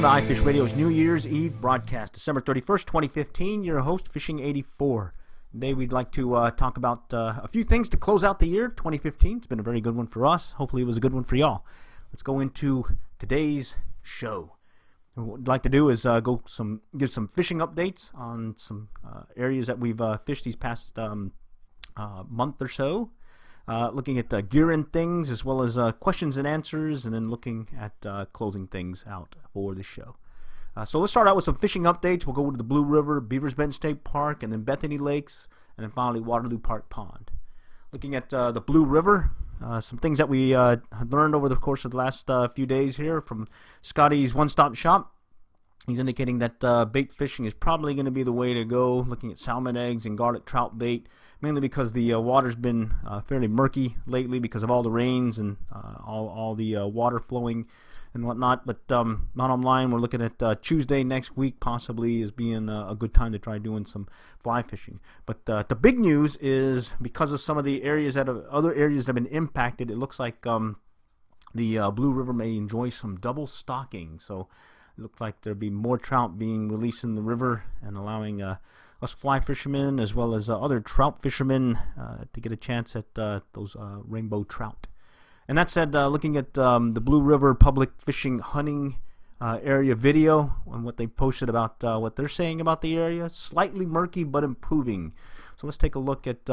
to iFish Radio's New Year's Eve broadcast, December 31st, 2015. Your host, Fishing 84. Today we'd like to talk about a few things to close out the year, 2015. It's been a very good one for us. Hopefully it was a good one for y'all. Let's go into today's show. What I'd like to do is give some fishing updates on some areas that we've fished these past month or so. Looking at gear and things, as well as questions and answers, and then looking at closing things out for the show. So let's start out with some fishing updates. We'll go to the Blue River, Beavers Bend State Park, and then Bethany Lakes, and then finally Waterloo Park Pond. Looking at the Blue River, some things that we had learned over the course of the last few days here from Scotty's one-stop shop. He's indicating that bait fishing is probably going to be the way to go, looking at salmon eggs and garlic trout bait, mainly because the water's been fairly murky lately because of all the rains and all the water flowing and whatnot. But bottom line, we're looking at Tuesday next week possibly as being a good time to try doing some fly fishing. But the big news is because of some of the areas other areas that have been impacted, it looks like the Blue River may enjoy some double stocking. So it looks like there'll be more trout being released in the river and allowing us fly fishermen as well as other trout fishermen to get a chance at those rainbow trout. And that said, looking at the Blue River public fishing hunting area video and what they posted about what they're saying about the area, slightly murky but improving. So let's take a look at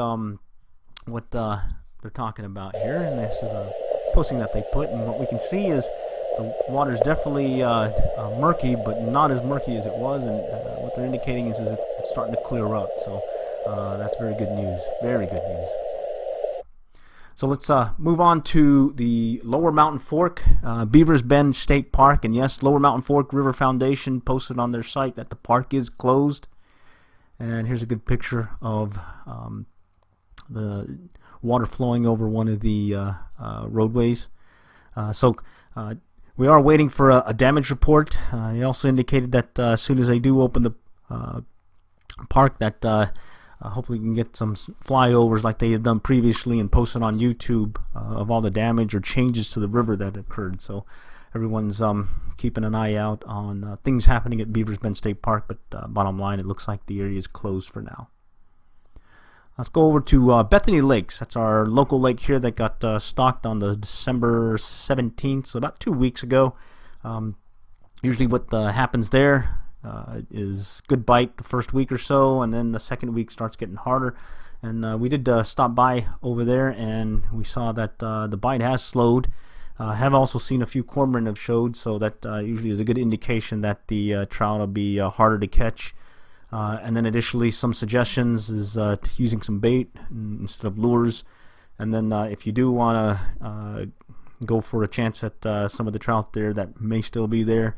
what they're talking about here. And this is a posting that they put, and what we can see is the water's definitely murky, but not as murky as it was, and what they're indicating is it's starting to clear up. So that's very good news. Very good news. So let's move on to the Lower Mountain Fork, Beavers Bend State Park. And yes, Lower Mountain Fork River Foundation posted on their site that the park is closed. And here's a good picture of the water flowing over one of the roadways. We are waiting for a damage report. He also indicated that as soon as they do open the park, that hopefully we can get some flyovers like they had done previously and posted on YouTube of all the damage or changes to the river that occurred. So everyone's keeping an eye out on things happening at Beavers Bend State Park, but bottom line, it looks like the area is closed for now. Let's go over to Bethany Lakes. That's our local lake here that got stocked on the December 17th, so about 2 weeks ago. Usually what happens there is good bite the first week or so, and then the second week starts getting harder. And we did stop by over there, and we saw that the bite has slowed. Have also seen a few cormorant have showed, so that usually is a good indication that the trout will be harder to catch. And then additionally, some suggestions is using some bait instead of lures. And then if you do want to go for a chance at some of the trout there that may still be there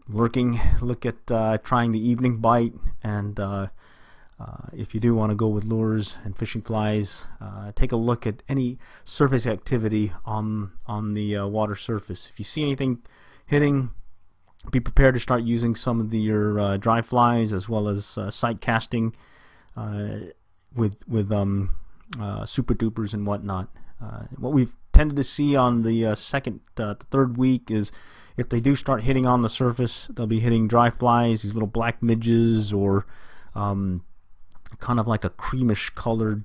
lurking, look at trying the evening bite. And if you do want to go with lures and fishing flies, take a look at any surface activity on the water surface. If you see anything hitting, be prepared to start using some of your dry flies as well as sight casting with super dupers and whatnot. What we've tended to see on the third week is if they do start hitting on the surface, they'll be hitting dry flies, these little black midges, or kind of like a creamish colored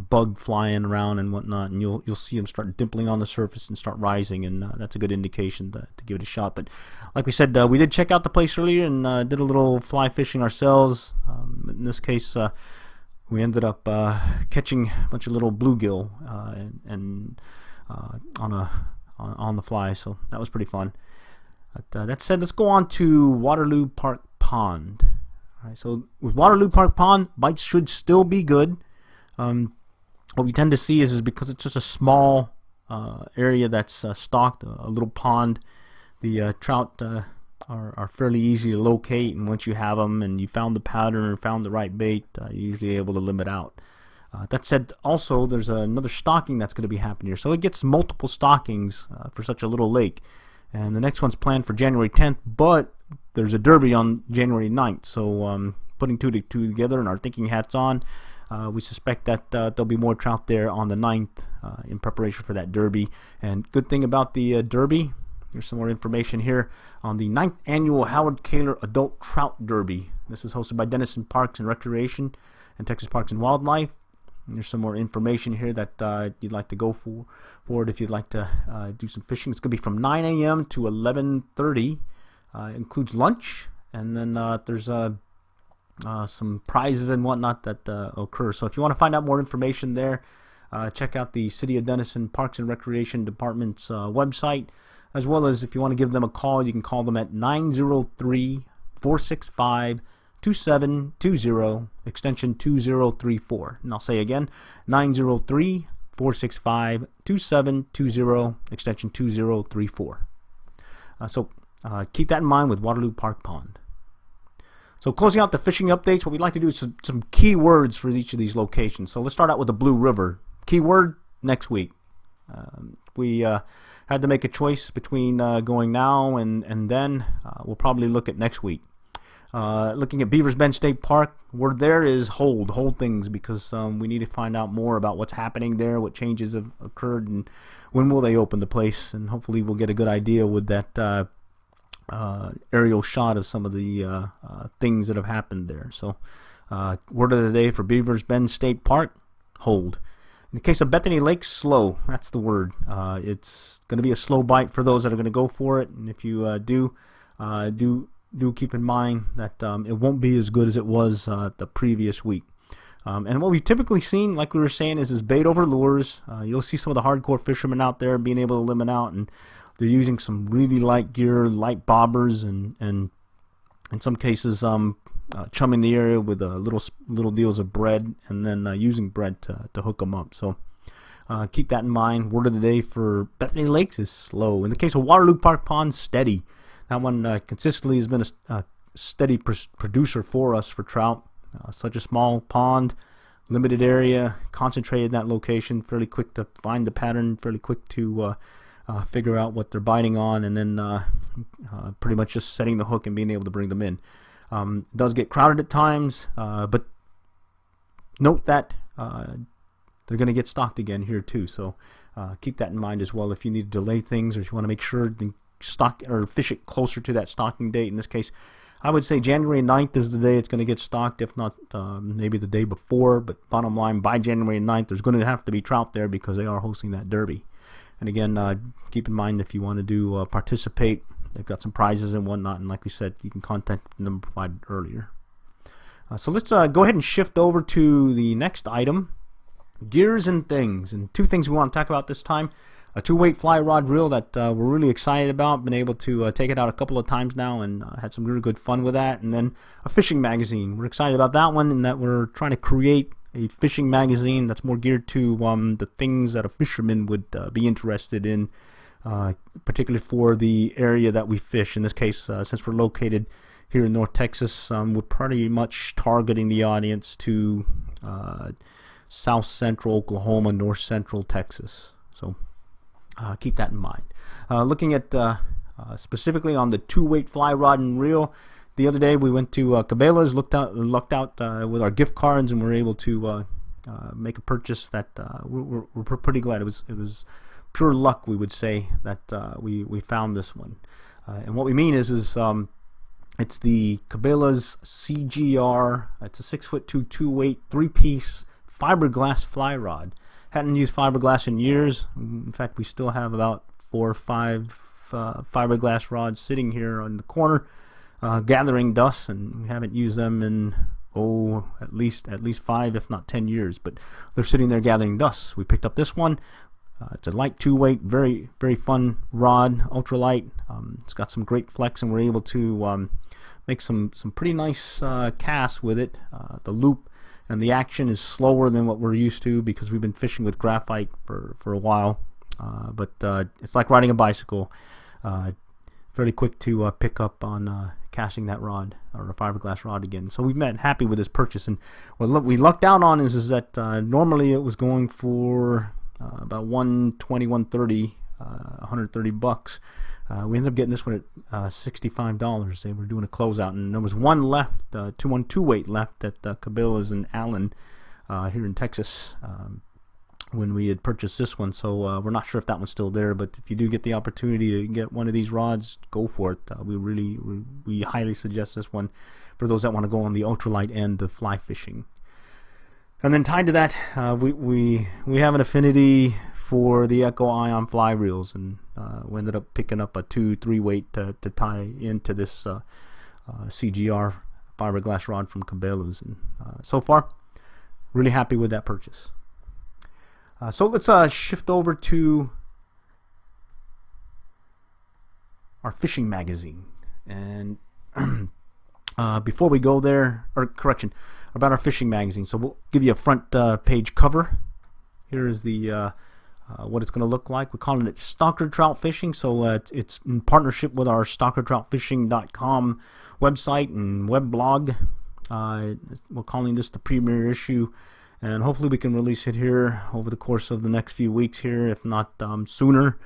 bug flying around and whatnot, and you'll see them start dimpling on the surface and start rising, and that's a good indication to give it a shot. But like we said, we did check out the place earlier and did a little fly fishing ourselves. In this case, we ended up catching a bunch of little bluegill on the fly, so that was pretty fun. But that said, let's go on to Waterloo Park Pond. All right, so with Waterloo Park Pond, bites should still be good. What we tend to see is because it's just a small area that's stocked, a little pond, the trout are fairly easy to locate, and once you have them and you found the pattern or found the right bait, you're usually able to limit out. That said, also there's another stocking that's going to be happening here, so it gets multiple stockings for such a little lake, and the next one's planned for January 10th, but there's a derby on January 9th, so putting two together and our thinking hats on, we suspect that there'll be more trout there on the 9th in preparation for that derby. And good thing about the derby, Here's some more information here on the 9th Annual Howard Kaler Adult Trout Derby. This is hosted by Denison Parks and Recreation and Texas Parks and Wildlife. And there's some more information here that you'd like to go for it if you'd like to do some fishing. It's going to be from 9 a.m. to 11:30. Includes lunch, and then there's some prizes and whatnot that occur. So if you want to find out more information there, check out the City of Denison Parks and Recreation Department's website, as well as if you want to give them a call, you can call them at 903-465-2720, extension 2034. And I'll say again, 903-465-2720, extension 2034. So keep that in mind with Waterloo Park Pond. So closing out the fishing updates, what we'd like to do is some key words for each of these locations. So let's start out with the Blue River. Keyword, next week. We had to make a choice between going now and then. We'll probably look at next week. Looking at Beavers Bend State Park, word there is hold things, because we need to find out more about what's happening there, what changes have occurred, and when will they open the place. And hopefully we'll get a good idea with that aerial shot of some of the things that have happened there. So word of the day for Beavers Bend State Park, hold. In the case of Bethany Lake, slow. That's the word. It's going to be a slow bite for those that are going to go for it. And if you do keep in mind that it won't be as good as it was the previous week. And what we've typically seen, like we were saying, is bait over lures. You'll see some of the hardcore fishermen out there being able to limit out, and they're using some really light gear, light bobbers, and in some cases chumming the area with little deals of bread, and then using bread to hook them up. So keep that in mind. Word of the day for Bethany Lakes is slow. In the case of Waterloo Park Pond, steady. That one consistently has been a steady producer for us for trout. Such a small pond, limited area, concentrated in that location, fairly quick to find the pattern, fairly quick to figure out what they're biting on, and then pretty much just setting the hook and being able to bring them in. It does get crowded at times, but note that they're going to get stocked again here too. So keep that in mind as well if you need to delay things, or if you want to make sure to stock or fish it closer to that stocking date. In this case, I would say January 9th is the day it's going to get stocked, if not maybe the day before. But bottom line, by January 9th, there's going to have to be trout there because they are hosting that derby. And again, keep in mind if you want to do participate, they've got some prizes and whatnot. And like we said, you can contact the number provided earlier. So let's go ahead and shift over to the next item, gears and things. And two things we want to talk about this time. A 2-weight fly rod reel that we're really excited about. Been able to take it out a couple of times now and had some really good fun with that. And then a fishing magazine. We're excited about that one, in that we're trying to create a fishing magazine that's more geared to the things that a fisherman would be interested in, particularly for the area that we fish. In this case, since we're located here in North Texas, we're pretty much targeting the audience to South Central Oklahoma, North Central Texas. So keep that in mind. Looking at specifically on the 2-weight fly rod and reel, the other day we went to Cabelas, lucked out with our gift cards, and were able to make a purchase that we're pretty glad. It was pure luck, we would say, that we found this one. And what we mean is it's the Cabelas CGR. It's a 6'2" 2-weight 3-piece fiberglass fly rod. Hadn't used fiberglass in years. In fact, we still have about 4 or 5 fiberglass rods sitting here on the corner, gathering dust, and we haven't used them in at least 5, if not 10 years. But they're sitting there gathering dust. We picked up this one. It's a light 2-weight, very fun rod, ultralight. It's got some great flex, and we're able to make some pretty nice casts with it. The loop and the action is slower than what we're used to because we've been fishing with graphite for a while. But it's like riding a bicycle. Fairly quick to pick up on casting that rod, or a fiberglass rod again. So we've been happy with this purchase. And what we lucked out on is that normally it was going for about $120, $130, $130. We ended up getting this one at $65. They were doing a closeout, and there was one left, 2-weight left at Cabelas and Allen here in Texas. when we had purchased this one, so we're not sure if that one's still there. But if you do get the opportunity to get one of these rods, go for it. We highly suggest this one for those that want to go on the ultralight end of fly fishing. And then tied to that, we have an affinity for the Echo Ion fly reels, and we ended up picking up a 2-3 weight to tie into this CGR fiberglass rod from Cabelas, and so far really happy with that purchase. So let's shift over to our fishing magazine. And before we go there, or correction, about our fishing magazine. So we'll give you a front page cover. Here is the what it's going to look like. We're calling it Stalker Trout Fishing. So it's in partnership with our stalkertroutfishing.com website and web blog. We're calling this the premiere issue, and hopefully we can release it here over the course of the next few weeks here, if not sooner.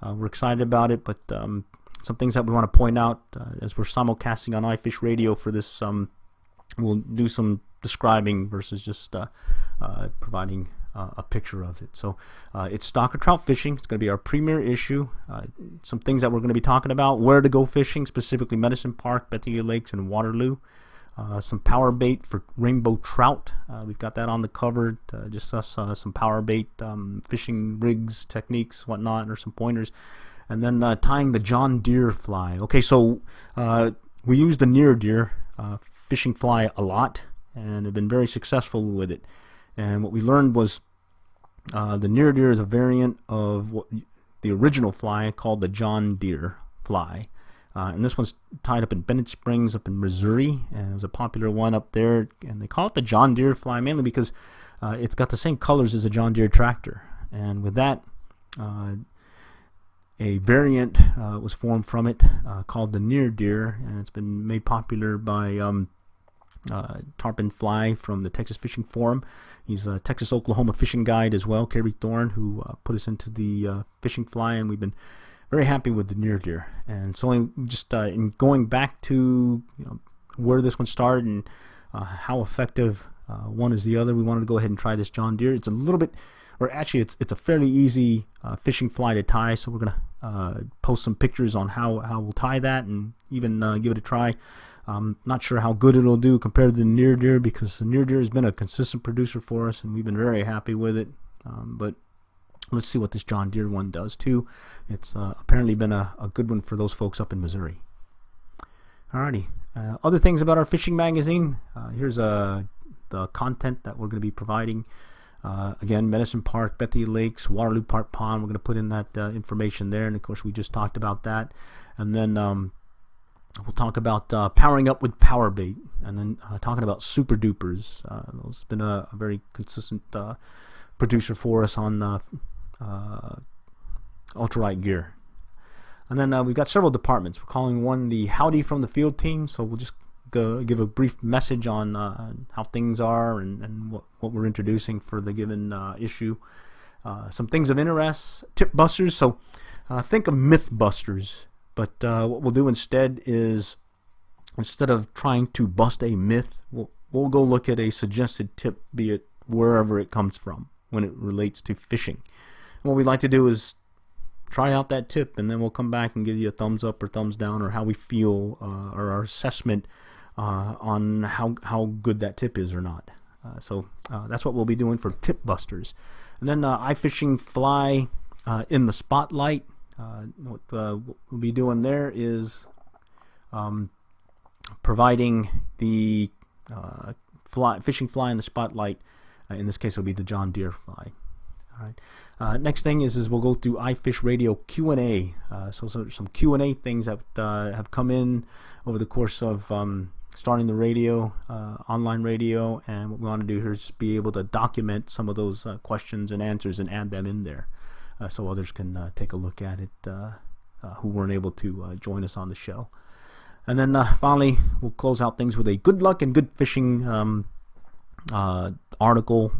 We're excited about it, but some things that we want to point out as we're simulcasting on iFish Radio for this, we'll do some describing versus just providing a picture of it. So it's Stalker Trout Fishing. It's going to be our premiere issue. Some things that we're going to be talking about: where to go fishing, specifically Medicine Park, Bethany Lakes, and Waterloo. Some power bait for rainbow trout. We've got that on the cover. Just us, some power bait fishing rigs, techniques, whatnot, or some pointers. And then tying the John Deere fly. Okay, so we use the Near Deer fishing fly a lot, and have been very successful with it. And what we learned was the Near Deer is a variant of what the original fly called the John Deere fly. And this one's tied up in Bennett Springs up in Missouri, and it's a popular one up there. And they call it the John Deere fly mainly because it's got the same colors as a John Deere tractor. And with that, a variant was formed from it called the Near Deer, and it's been made popular by Tarpon Fly from the Texas Fishing Forum. He's a Texas-Oklahoma fishing guide as well, Kerry Thorne, who put us into the fishing fly, and we've been very happy with the Near Deer. And so just in going back to where this one started and how effective one is the other, we wanted to go ahead and try this John Deere. It's a little bit, or actually it's a fairly easy fishing fly to tie, so we're going to post some pictures on how we'll tie that and even give it a try. Not sure how good it'll do compared to the Near Deer, because the Near Deer has been a consistent producer for us and we've been very happy with it. But let's see what this John Deere one does too. It's apparently been a good one for those folks up in Missouri. Alrighty. Other things about our fishing magazine. Here's the content that we're going to be providing. Again, Medicine Park, Bethany Lakes, Waterloo Park Pond. We're going to put in that information there, and of course we just talked about that. And then we'll talk about powering up with power bait, and then talking about super dupers. Those have been a very consistent producer for us on ultralight gear. And then we've got several departments. We're calling one the Howdy from the Field team, so we'll just give a brief message on how things are and what we're introducing for the given issue. Some things of interest, tip busters. So think of myth busters, but what we'll do instead is, instead of trying to bust a myth, we'll go look at a suggested tip, be it wherever it comes from when it relates to fishing. And what we'd like to do is try out that tip, and then we'll come back and give you a thumbs up or thumbs down, or how we feel, or our assessment on how good that tip is or not. So that's what we'll be doing for tip busters. And then iFishing fly in the spotlight. What we'll be doing there is providing the fishing fly in the spotlight. In this case, it'll be the John Deere fly. All right. Next thing is we'll go through iFish Radio Q&A. So some Q&A things that have come in over the course of starting the radio, online radio, and what we want to do here is just be able to document some of those questions and answers and add them in there, so others can take a look at it who weren't able to join us on the show. And then finally, we'll close out things with a good luck and good fishing article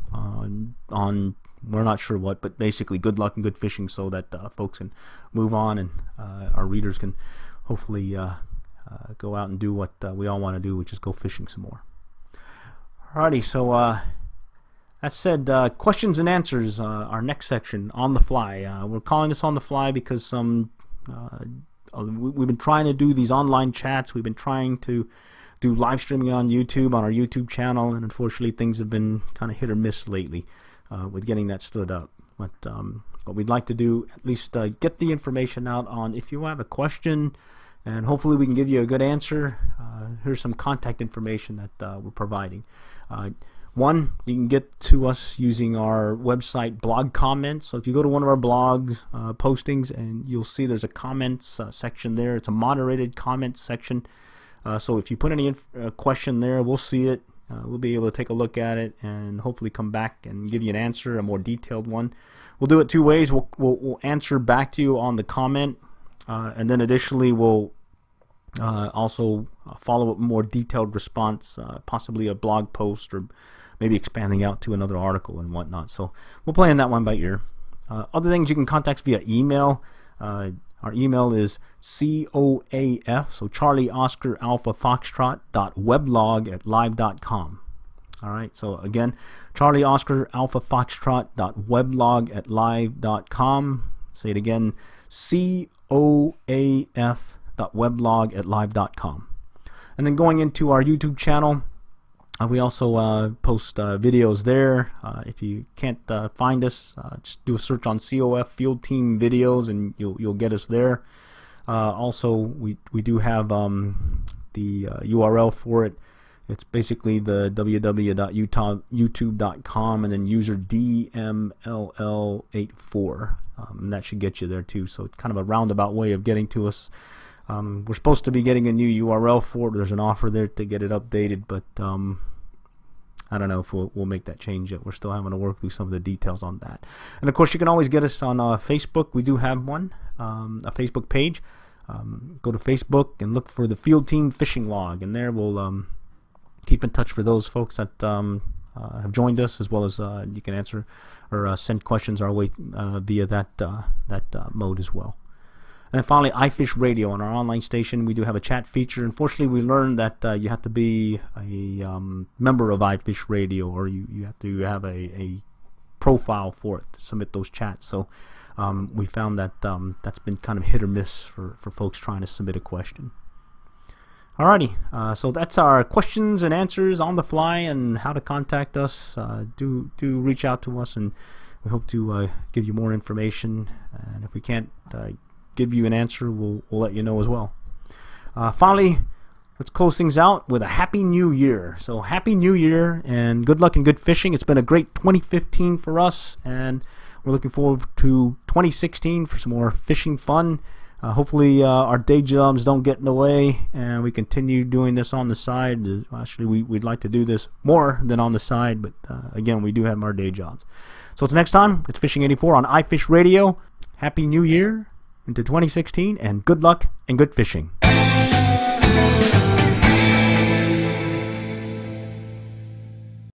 on we're not sure what, but basically good luck and good fishing, so that folks can move on, and our readers can hopefully go out and do what we all want to do, which is go fishing some more. Alrighty, so That said, questions and answers, our next section, on the fly. We're calling this on the fly because we've been trying to do these online chats. We've been trying to do live streaming on YouTube, on our YouTube channel, and unfortunately things have been kind of hit or miss lately with getting that stood up. But what we'd like to do, at least get the information out on if you have a question, and hopefully we can give you a good answer. Here's some contact information that we're providing. One, you can get to us using our website blog comments. So if you go to one of our blogs postings, and you'll see there's a comments section there. It's a moderated comments section. So if you put any question there, we'll see it. We'll be able to take a look at it and hopefully come back and give you an answer, a more detailed one. We'll do it two ways. We'll answer back to you on the comment, and then additionally we'll also follow up a more detailed response, possibly a blog post or maybe expanding out to another article and whatnot. So we'll play on that one by ear. Other things, you can contact us via email. Our email is COAF, so Charlie Oscar Alpha Foxtrot .weblog@live.com. All right, so again, Charlie Oscar Alpha Foxtrot .weblog@live.com. Say it again, COAF .weblog@live.com. And then going into our YouTube channel, we also post videos there. If you can't find us, just do a search on COF Field Team Videos, and you'll get us there. Also, we do have the URL for it. It's basically the www.youtube.com and then user DMLL84. And that should get you there too. So it's kind of a roundabout way of getting to us. We're supposed to be getting a new URL for it. There's an offer there to get it updated, but I don't know if we'll make that change yet. We're still having to work through some of the details on that. And of course, you can always get us on Facebook. We do have one, a Facebook page. Go to Facebook and look for the Field Team Fishing Log, and there we'll keep in touch for those folks that have joined us, as well as you can answer or send questions our way via that mode as well. And then finally, iFish Radio. On our online station, we do have a chat feature. Unfortunately, we learned that you have to be a member of iFish Radio, or you have to have a profile for it to submit those chats. So we found that that's been kind of hit or miss for folks trying to submit a question. Alrighty, so that's our questions and answers on the fly and how to contact us. Do reach out to us, and we hope to give you more information. And if we can't give you an answer, we'll let you know as well. Finally, let's close things out with a Happy New Year. So Happy New Year and good luck and good fishing. It's been a great 2015 for us, and we're looking forward to 2016 for some more fishing fun. Hopefully our day jobs don't get in the way, and we continue doing this on the side. Actually, we'd like to do this more than on the side, but again, we do have our day jobs. So until next time, it's Fishing 84 on iFish Radio. Happy New Year into 2016, and good luck and good fishing.